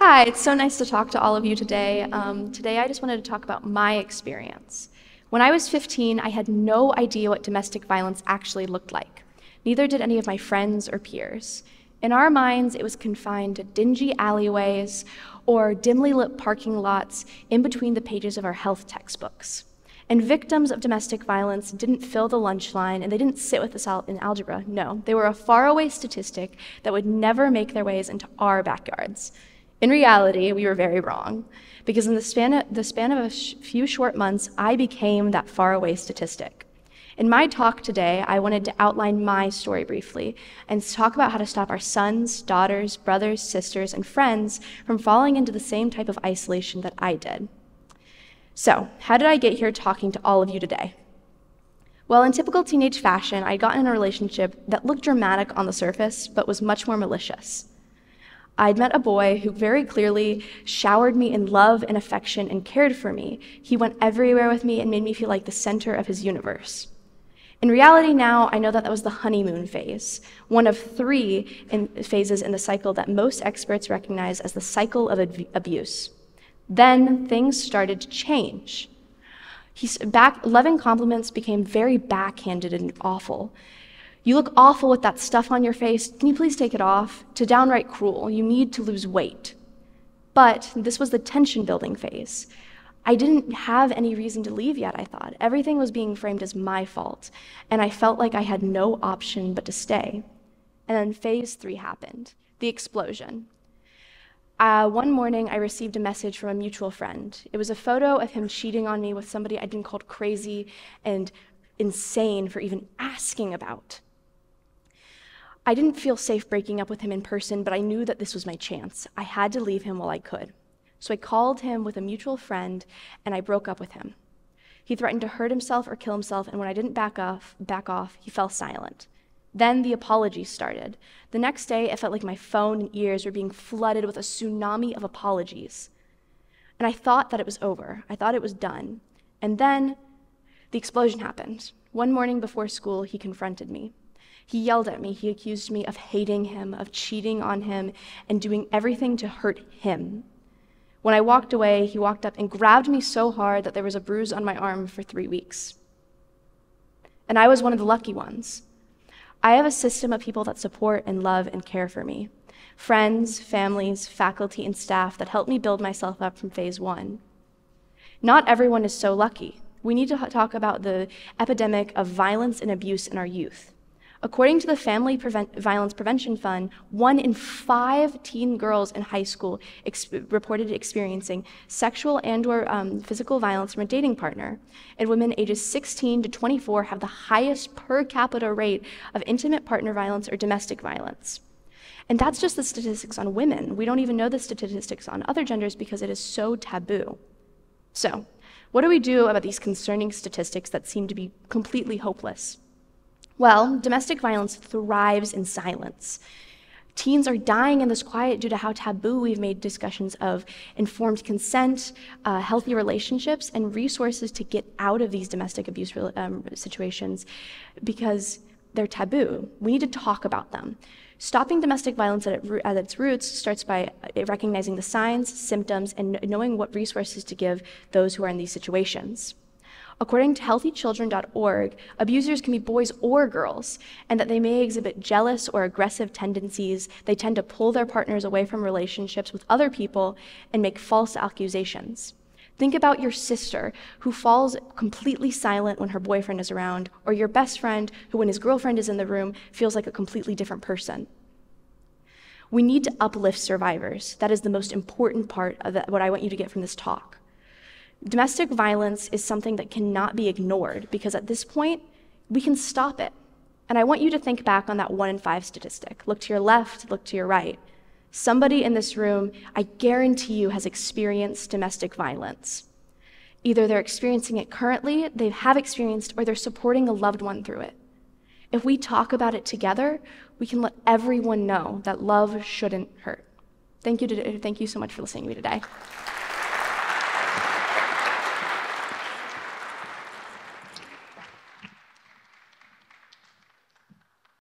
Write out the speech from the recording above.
Hi, it's so nice to talk to all of you today. Today I just wanted to talk about my experience. When I was 15, I had no idea what domestic violence actually looked like. Neither did any of my friends or peers. In our minds, it was confined to dingy alleyways or dimly lit parking lots in between the pages of our health textbooks. And victims of domestic violence didn't fill the lunch line and they didn't sit with us in algebra. No, they were a faraway statistic that would never make their ways into our backyards. In reality, we were very wrong, because in the span of a few short months, I became that faraway statistic. In my talk today, I wanted to outline my story briefly and talk about how to stop our sons, daughters, brothers, sisters, and friends from falling into the same type of isolation that I did. So, how did I get here talking to all of you today? Well, in typical teenage fashion, I'd gotten in a relationship that looked dramatic on the surface, but was much more malicious. I'd met a boy who very clearly showered me in love and affection and cared for me. He went everywhere with me and made me feel like the center of his universe. In reality now, I know that was the honeymoon phase, one of three phases in the cycle that most experts recognize as the cycle of abuse. Then things started to change. Love and compliments became very backhanded and awful. You look awful with that stuff on your face. Can you please take it off? To downright cruel. You need to lose weight. But this was the tension-building phase. I didn't have any reason to leave yet, I thought. Everything was being framed as my fault, and I felt like I had no option but to stay. And then phase 3 happened, the explosion. One morning, I received a message from a mutual friend. It was a photo of him cheating on me with somebody I'd been called crazy and insane for even asking about. I didn't feel safe breaking up with him in person, but I knew that this was my chance. I had to leave him while I could. So I called him with a mutual friend, and I broke up with him. He threatened to hurt himself or kill himself, and when I didn't back off, he fell silent. Then the apologies started. The next day, it felt like my phone and ears were being flooded with a tsunami of apologies. And I thought that it was over. I thought it was done. And then the explosion happened. One morning before school, he confronted me. He yelled at me. He accused me of hating him, of cheating on him, and doing everything to hurt him. When I walked away, he walked up and grabbed me so hard that there was a bruise on my arm for 3 weeks. And I was one of the lucky ones. I have a system of people that support and love and care for me. Friends, families, faculty, and staff that help me build myself up from phase 1. Not everyone is so lucky. We need to talk about the epidemic of violence and abuse in our youth. According to the Family Violence Prevention Fund, 1 in 5 teen girls in high school reported experiencing sexual and/or physical violence from a dating partner, and women ages 16 to 24 have the highest per capita rate of intimate partner violence or domestic violence. And that's just the statistics on women. We don't even know the statistics on other genders because it is so taboo. So, what do we do about these concerning statistics that seem to be completely hopeless? Well, domestic violence thrives in silence. Teens are dying in this quiet due to how taboo we've made discussions of informed consent, healthy relationships, and resources to get out of these domestic abuse situations because they're taboo. We need to talk about them. Stopping domestic violence at its roots starts by recognizing the signs, symptoms, and knowing what resources to give those who are in these situations. According to healthychildren.org, abusers can be boys or girls, and that they may exhibit jealous or aggressive tendencies. They tend to pull their partners away from relationships with other people and make false accusations. Think about your sister who falls completely silent when her boyfriend is around, or your best friend who, when his girlfriend is in the room, feels like a completely different person. We need to uplift survivors. That is the most important part of what I want you to get from this talk. Domestic violence is something that cannot be ignored because at this point, we can stop it. And I want you to think back on that 1 in 5 statistic. Look to your left, look to your right. Somebody in this room, I guarantee you, has experienced domestic violence. Either they're experiencing it currently, they have experienced, or they're supporting a loved one through it. If we talk about it together, we can let everyone know that love shouldn't hurt. Thank you so much for listening to me today.